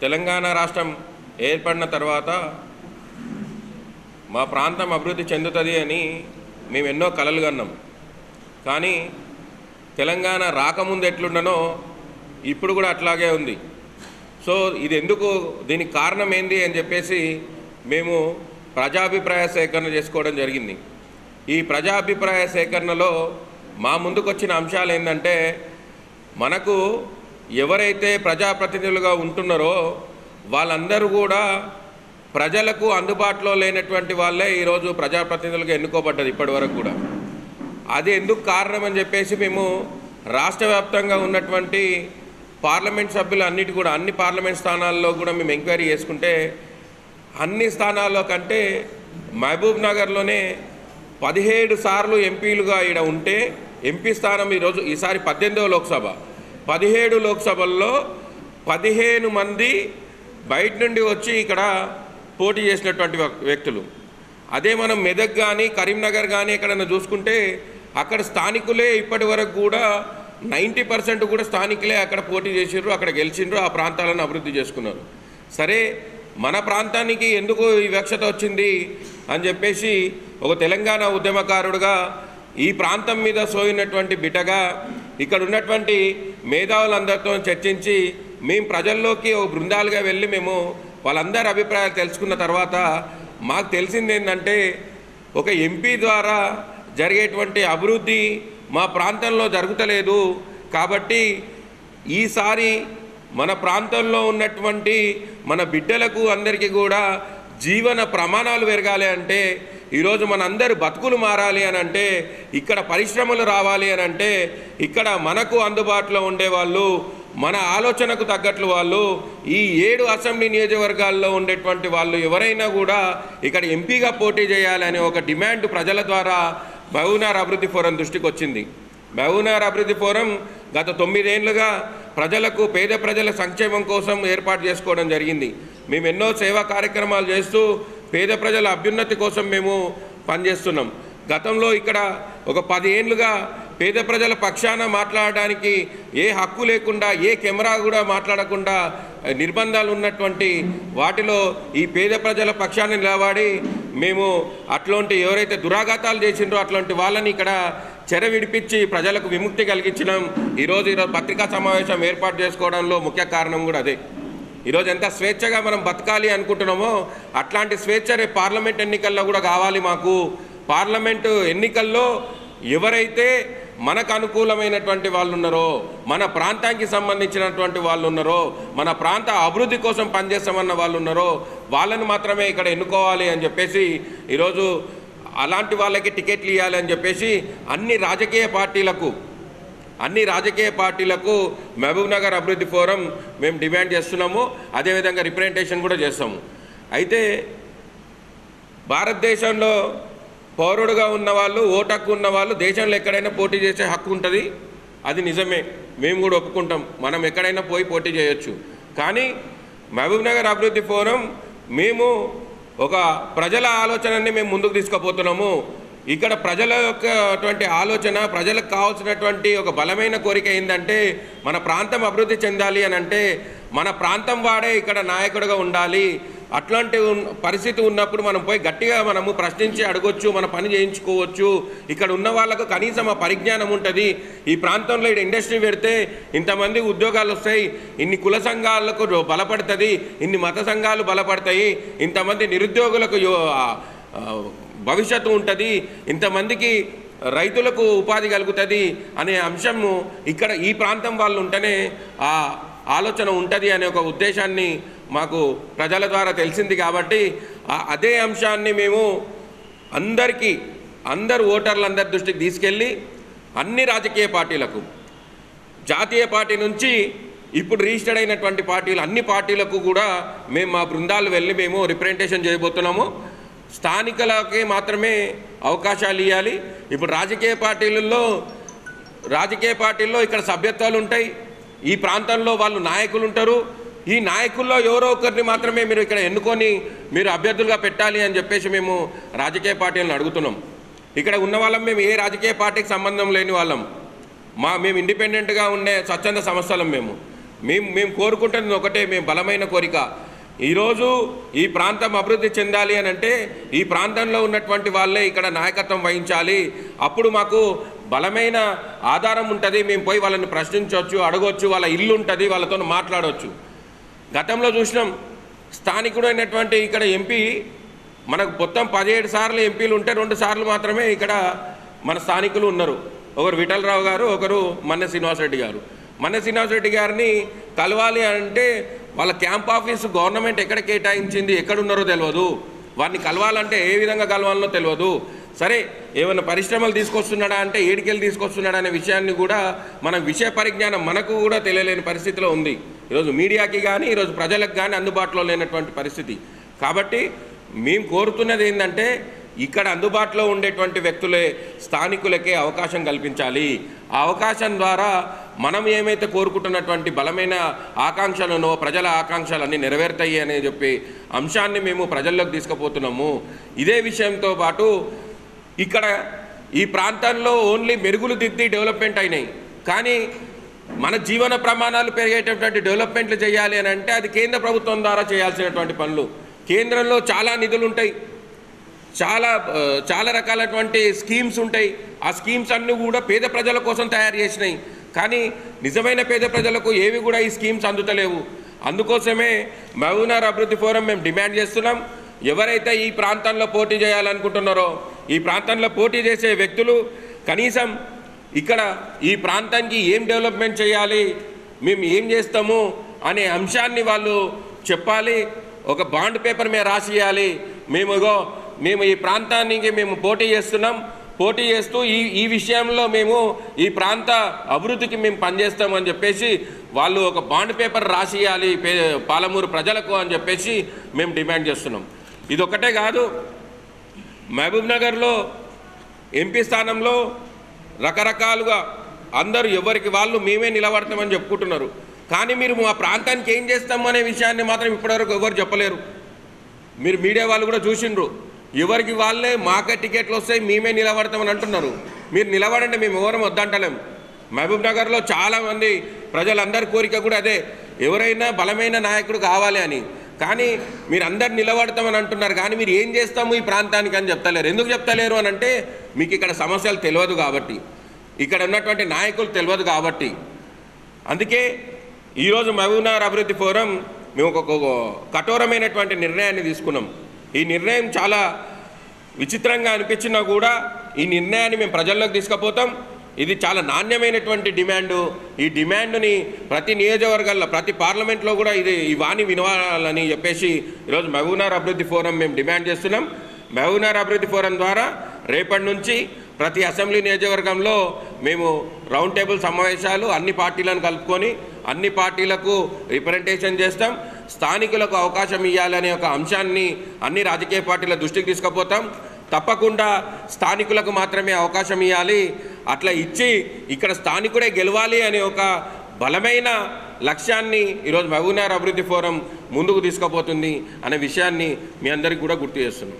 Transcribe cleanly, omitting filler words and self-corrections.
తెలంగాణ రాష్ట్రం ఏర్పడిన తర్వాత మా ప్రాంతం అభివృద్ధి చెందుతుంది అని మేము ఎన్నో కలలు కన్నాం. కానీ తెలంగాణ రాకముందు ఎట్లుండనో ఇప్పుడు కూడా అట్లాగే ఉంది. సో ఇది ఎందుకు, దీనికి కారణం ఏంది అని చెప్పేసి మేము ప్రజాభిప్రాయ సేకరణ చేసుకోవడం జరిగింది. ఈ ప్రజాభిప్రాయ సేకరణలో మా ముందుకు వచ్చిన అంశాలు ఏంటంటే, మనకు ఎవరైతే ప్రజాప్రతినిధులుగా ఉంటున్నారో వాళ్ళందరూ కూడా ప్రజలకు అందుబాటులో లేనటువంటి వాళ్ళే ఈరోజు ప్రజాప్రతినిధులుగా ఎన్నుకోబడ్డది ఇప్పటి వరకు కూడా. అది ఎందుకు కారణం అని చెప్పేసి మేము రాష్ట్ర వ్యాప్తంగా ఉన్నటువంటి పార్లమెంట్ సభ్యులు అన్ని పార్లమెంట్ స్థానాల్లో కూడా మేము ఎంక్వైరీ చేసుకుంటే అన్ని స్థానాల్లో కంటే మహబూబ్ నగర్లోనే 17 సార్లు ఎంపీలుగా ఈడ ఉంటే ఎంపీ స్థానం ఈసారి 18వ లోక్సభ, 17 లోక్సభల్లో 15 మంది బయట నుండి వచ్చి ఇక్కడ పోటీ చేసినటువంటి వ్యక్తులు. అదే మనం మెదక్ కానీ కరీంనగర్ కానీ ఎక్కడైనా చూసుకుంటే అక్కడ స్థానికులే ఇప్పటి వరకు కూడా 90% కూడా స్థానికులే అక్కడ పోటీ చేసిర్రు, అక్కడ గెలిచిండ్రు, ఆ ప్రాంతాలను అభివృద్ధి చేసుకున్నారు. సరే, మన ప్రాంతానికి ఎందుకు ఈ వివక్షత వచ్చింది అని చెప్పేసి ఒక తెలంగాణ ఉద్యమకారుడుగా ఈ ప్రాంతం మీద సోయినటువంటి బిడ్డగా ఇక్కడ ఉన్నటువంటి మేధావులందరితో చర్చించి మేము ప్రజల్లోకి ఒక బృందాలుగా వెళ్ళి మేము వాళ్ళందరి అభిప్రాయాలు తెలుసుకున్న తర్వాత మాకు తెలిసింది ఏంటంటే, ఒక ఎంపీ ద్వారా జరిగేటువంటి అభివృద్ధి మా ప్రాంతంలో జరుగుతలేదు. కాబట్టి ఈసారి మన ప్రాంతంలో ఉన్నటువంటి మన బిడ్డలకు అందరికీ కూడా జీవన ప్రమాణాలు పెరగాలి అంటే, ఈరోజు మనందరూ బతుకులు మారాలి అని అంటే, ఇక్కడ పరిశ్రమలు రావాలి అని అంటే, ఇక్కడ మనకు అందుబాటులో ఉండేవాళ్ళు, మన ఆలోచనకు తగ్గట్లు వాళ్ళు, ఈ 7 అసెంబ్లీ నియోజకవర్గాల్లో ఉండేటువంటి వాళ్ళు ఎవరైనా కూడా ఇక్కడ ఎంపీగా పోటీ చేయాలనే ఒక డిమాండ్ ప్రజల ద్వారా మహబూబ్నగర్ అభివృద్ధి ఫోరం దృష్టికి వచ్చింది. మహబూబ్నగర్ అభివృద్ధి ఫోరం గత 9 ఏళ్లుగా ప్రజలకు, పేద ప్రజల సంక్షేమం కోసం ఏర్పాటు చేసుకోవడం జరిగింది. మేము ఎన్నో సేవా కార్యక్రమాలు చేస్తూ పేద ప్రజల అభ్యున్నతి కోసం మేము పనిచేస్తున్నాం. గతంలో ఇక్కడ ఒక 10 ఏళ్లుగా పేద ప్రజల పక్షాన మాట్లాడడానికి ఏ హక్కు లేకుండా, ఏ కెమెరా కూడా మాట్లాడకుండా నిర్బంధాలు ఉన్నటువంటి వాటిలో ఈ పేద ప్రజల పక్షాన నిలబడి మేము అట్లాంటి ఎవరైతే దురాఘాతాలు చేసిండ్రో అట్లాంటి వాళ్ళని ఇక్కడ చెర విడిపించి ప్రజలకు విముక్తి కలిగించడం ఈరోజు పత్రికా సమావేశం ఏర్పాటు చేసుకోవడంలో ముఖ్య కారణం కూడా అదే. ఈరోజు ఎంత స్వేచ్ఛగా మనం బతకాలి అనుకుంటున్నామో అట్లాంటి స్వేచ్ఛ రేపు పార్లమెంట్ ఎన్నికల్లో కూడా కావాలి మాకు. పార్లమెంటు ఎన్నికల్లో ఎవరైతే మనకు అనుకూలమైనటువంటి వాళ్ళు ఉన్నారో, మన ప్రాంతానికి సంబంధించినటువంటి వాళ్ళు ఉన్నారో, మన ప్రాంత అభివృద్ధి కోసం పనిచేస్తామన్న వాళ్ళు ఉన్నారో వాళ్ళని మాత్రమే ఇక్కడ ఎన్నుకోవాలి అని చెప్పేసి ఈరోజు అలాంటి వాళ్ళకి టికెట్లు ఇవ్వాలి అని చెప్పేసి అన్ని రాజకీయ పార్టీలకు మహబూబ్నగర్ అభివృద్ధి ఫోరం మేము డిమాండ్ చేస్తున్నాము. అదేవిధంగా రిప్రజెంటేషన్ కూడా చేస్తాము. అయితే భారతదేశంలో పౌరుడుగా ఉన్నవాళ్ళు, ఓటు హక్కు ఉన్నవాళ్ళు దేశంలో ఎక్కడైనా పోటీ చేసే హక్కు ఉంటుంది. అది నిజమే, మేము కూడా ఒప్పుకుంటాం. మనం ఎక్కడైనా పోయి పోటీ చేయొచ్చు. కానీ మహబూబ్నగర్ అభివృద్ధి ఫోరం మేము ఒక ప్రజల ఆలోచనని మేము ముందుకు తీసుకుపోతున్నాము. ఇక్కడ ప్రజల యొక్క ఆలోచన, ప్రజలకు కావాల్సినటువంటి ఒక బలమైన కోరిక ఏంటంటే, మన ప్రాంతం అభివృద్ధి చెందాలి అని అంటే మన ప్రాంతం వాడే ఇక్కడ నాయకుడిగా ఉండాలి. అట్లాంటి పరిస్థితి ఉన్నప్పుడు మనం పోయి గట్టిగా మనము ప్రశ్నించి అడగొచ్చు, మన పని చేయించుకోవచ్చు. ఇక్కడ ఉన్న వాళ్ళకు కనీసం ఆ పరిజ్ఞానం ఉంటుంది. ఈ ప్రాంతంలో ఇక్కడ ఇండస్ట్రీ పెడితే ఇంతమంది ఉద్యోగాలు వస్తాయి, ఇన్ని కుల సంఘాలకు బలపడుతుంది, ఇన్ని మత సంఘాలు బలపడతాయి, ఇంతమంది నిరుద్యోగులకు భవిష్యత్తు ఉంటుంది, ఇంతమందికి రైతులకు ఉపాధి కలుగుతుంది అనే అంశము ఇక్కడ ఈ ప్రాంతం వాళ్ళు ఉంటేనే ఆ ఆలోచన ఉంటుంది అనే ఒక ఉద్దేశాన్ని మాకు ప్రజల ద్వారా తెలిసింది. కాబట్టి అదే అంశాన్ని మేము అందరు ఓటర్లందరి దృష్టికి తీసుకెళ్ళి అన్ని రాజకీయ పార్టీలకు, జాతీయ పార్టీ నుంచి ఇప్పుడు రిజిస్టర్డ్ అయినటువంటి పార్టీలు అన్ని పార్టీలకు కూడా మేము మా బృందాలు వెళ్ళి మేము రిప్రజెంటేషన్ చేయబోతున్నాము. స్థానికులకి మాత్రమే అవకాశాలు ఇవ్వాలి. ఇప్పుడు రాజకీయ పార్టీల్లో ఇక్కడ సభ్యత్వాలు ఉంటాయి, ఈ ప్రాంతంలో వాళ్ళు నాయకులు ఉంటారు. ఈ నాయకుల్లో ఎవరో ఒకరిని మాత్రమే మీరు ఇక్కడ ఎన్నుకొని మీరు అభ్యర్థులుగా పెట్టాలి అని చెప్పేసి మేము రాజకీయ పార్టీలను అడుగుతున్నాం. ఇక్కడ ఉన్న వాళ్ళం మేము ఏ రాజకీయ పార్టీకి సంబంధం లేని వాళ్ళం, మేము ఇండిపెండెంట్గా ఉండే స్వచ్ఛంద సంస్థలం. మేము మేము కోరుకుంటున్నది ఒకటే, మేము బలమైన కోరిక, ఈరోజు ఈ ప్రాంతం అభివృద్ధి చెందాలి అని అంటే ఈ ప్రాంతంలో ఉన్నటువంటి వాళ్ళే ఇక్కడ నాయకత్వం వహించాలి. అప్పుడు మాకు బలమైన ఆధారం ఉంటుంది, మేము పోయి వాళ్ళని ప్రశ్నించవచ్చు, అడగవచ్చు, వాళ్ళ ఇల్లు ఉంటుంది, వాళ్ళతో మాట్లాడవచ్చు. గతంలో చూసినాం, స్థానికుడైనటువంటి ఇక్కడ ఎంపీ మనకు మొత్తం 17 సార్లు ఎంపీలు ఉంటే 2 సార్లు మాత్రమే ఇక్కడ మన స్థానికులు ఉన్నారు. ఒకరు విఠలరావు గారు, ఒకరు మన్నె శ్రీనివాసరెడ్డి గారు. మన్నె శ్రీనివాసరెడ్డి గారిని కలవాలి అంటే వాళ్ళ క్యాంప్ ఆఫీసు గవర్నమెంట్ ఎక్కడ కేటాయించింది, ఎక్కడున్నారో తెలియదు. వారిని కలవాలంటే ఏ విధంగా కలవాలనో తెలియదు. సరే, ఏమైనా పరిశ్రమలు తీసుకొస్తున్నాడా అంటే ఏడికెళ్ళి తీసుకొస్తున్నాడా అనే విషయాన్ని కూడా మన విషయ పరిజ్ఞానం మనకు కూడా తెలియలేని పరిస్థితిలో ఉంది. ఈరోజు మీడియాకి కానీ ఈరోజు ప్రజలకు కానీ అందుబాటులో లేనటువంటి పరిస్థితి. కాబట్టి మేము కోరుతున్నది ఏంటంటే ఇక్కడ అందుబాటులో ఉండేటువంటి వ్యక్తులే స్థానికులకే అవకాశం కల్పించాలి. ఆ అవకాశం ద్వారా మనం ఏమైతే కోరుకుంటున్నటువంటి బలమైన ఆకాంక్షలను, ప్రజల ఆకాంక్షలన్నీ నెరవేరుతాయి అని చెప్పి అంశాన్ని మేము ప్రజల్లోకి తీసుకుపోతున్నాము. ఇదే విషయంతో పాటు ఇక్కడ ఈ ప్రాంతంలో ఓన్లీ మెరుగులు దిద్ది డెవలప్మెంట్ అయినాయి, కానీ మన జీవన ప్రమాణాలు పెరిగేటటువంటి డెవలప్మెంట్లు చేయాలి అని అంటే అది కేంద్ర ప్రభుత్వం ద్వారా చేయాల్సినటువంటి పనులు. కేంద్రంలో చాలా నిధులు ఉంటాయి, చాలా రకాలటువంటి స్కీమ్స్ ఉంటాయి. ఆ స్కీమ్స్ అన్నీ కూడా పేద ప్రజల కోసం తయారు చేసినాయి, కానీ నిజమైన పేద ప్రజలకు ఏవి కూడా ఈ స్కీమ్స్ అందుతలేవు. అందుకోసమే మహబూబ్నగర్ అభివృద్ధి ఫోరం మేము డిమాండ్ చేస్తున్నాం, ఎవరైతే ఈ ప్రాంతంలో పోటీ చేయాలనుకుంటున్నారో ఈ ప్రాంతంలో పోటీ చేసే వ్యక్తులు కనీసం ఇక్కడ ఈ ప్రాంతానికి ఏం డెవలప్మెంట్ చేయాలి, మేము ఏం చేస్తాము అనే అంశాన్ని వాళ్ళు చెప్పాలి. ఒక బాండ్ పేపర్ మీద రాసియాలి, మేము ఈ ప్రాంతానికి మేము పోటీ చేస్తున్నాం, పోటీ చేస్తూ ఈ విషయంలో మేము ఈ ప్రాంత అభివృద్ధికి మేము పనిచేస్తామని చెప్పేసి వాళ్ళు ఒక బాండ్ పేపర్ రాసియాలి పాలమూరు ప్రజలకు అని చెప్పేసి మేము డిమాండ్ చేస్తున్నాం. ఇదొక్కటే కాదు, మహబూబ్నగర్లో ఎంపీ స్థానంలో రకరకాలుగా అందరూ ఎవరికి వాళ్ళు మేమే నిలబడతామని చెప్పుకుంటున్నారు, కానీ మీరు మా ప్రాంతానికి ఏం చేస్తాము అనే విషయాన్ని మాత్రం ఇప్పటివరకు ఎవరు చెప్పలేరు. మీరు మీడియా వాళ్ళు కూడా చూసిండ్రు, ఎవరికి వాళ్ళే మాకే టికెట్లు వస్తాయి మేమే నిలబడతామని అంటున్నారు. మీరు నిలబడండి, మేము ఎవరం వద్దంటలేం. మహబూబ్నగర్లో చాలామంది ప్రజలందరి కోరిక కూడా అదే, ఎవరైనా బలమైన నాయకుడు కావాలి అని. కానీ మీరు అందరు నిలబడతామని అంటున్నారు, కానీ మీరు ఏం చేస్తాము ఈ ప్రాంతానికి అని చెప్తలేరు. ఎందుకు చెప్తలేరు అని అంటే మీకు ఇక్కడ సమస్యలు తెలియదు కాబట్టి, ఇక్కడ ఉన్నటువంటి నాయకులు తెలియదు కాబట్టి. అందుకే ఈరోజు మహబూబ్నగర్ అభివృద్ధి ఫోరం మేము ఒక కఠోరమైనటువంటి నిర్ణయాన్ని తీసుకున్నాం. ఈ నిర్ణయం చాలా విచిత్రంగా అనిపించినా కూడా ఈ నిర్ణయాన్ని మేము ప్రజల్లోకి తీసుకుపోతాం. ఇది చాలా నాణ్యమైనటువంటి డిమాండు. ఈ డిమాండ్ని ప్రతి నియోజకవర్గాల్లో, ప్రతి పార్లమెంట్లో కూడా ఈ వాణి వినవాలని చెప్పేసి ఈరోజు మహబూబ్నగర్ అభివృద్ధి ఫోరం మేము డిమాండ్ చేస్తున్నాం. మహబూబ్నగర్ అభివృద్ధి ఫోరం ద్వారా రేపటి నుంచి ప్రతి అసెంబ్లీ నియోజకవర్గంలో మేము రౌండ్ టేబుల్ సమావేశాలు అన్ని పార్టీలను కలుపుకొని అన్ని పార్టీలకు రిప్రజెంటేషన్ చేస్తాం. స్థానికులకు అవకాశం ఇవ్వాలనే ఒక అంశాన్ని అన్ని రాజకీయ పార్టీల దృష్టికి తీసుకుపోతాం. తప్పకుండా స్థానికులకు మాత్రమే అవకాశం ఇవ్వాలి, అట్లా ఇచ్చి ఇక్కడ స్థానికుడే గెలవాలి అనే ఒక బలమైన లక్ష్యాన్ని ఈరోజు మహబూబ్నగర్ అభివృద్ధి ఫోరం ముందుకు తీసుకుపోతుంది అనే విషయాన్ని మీ అందరికీ కూడా గుర్తు చేస్తున్నాం.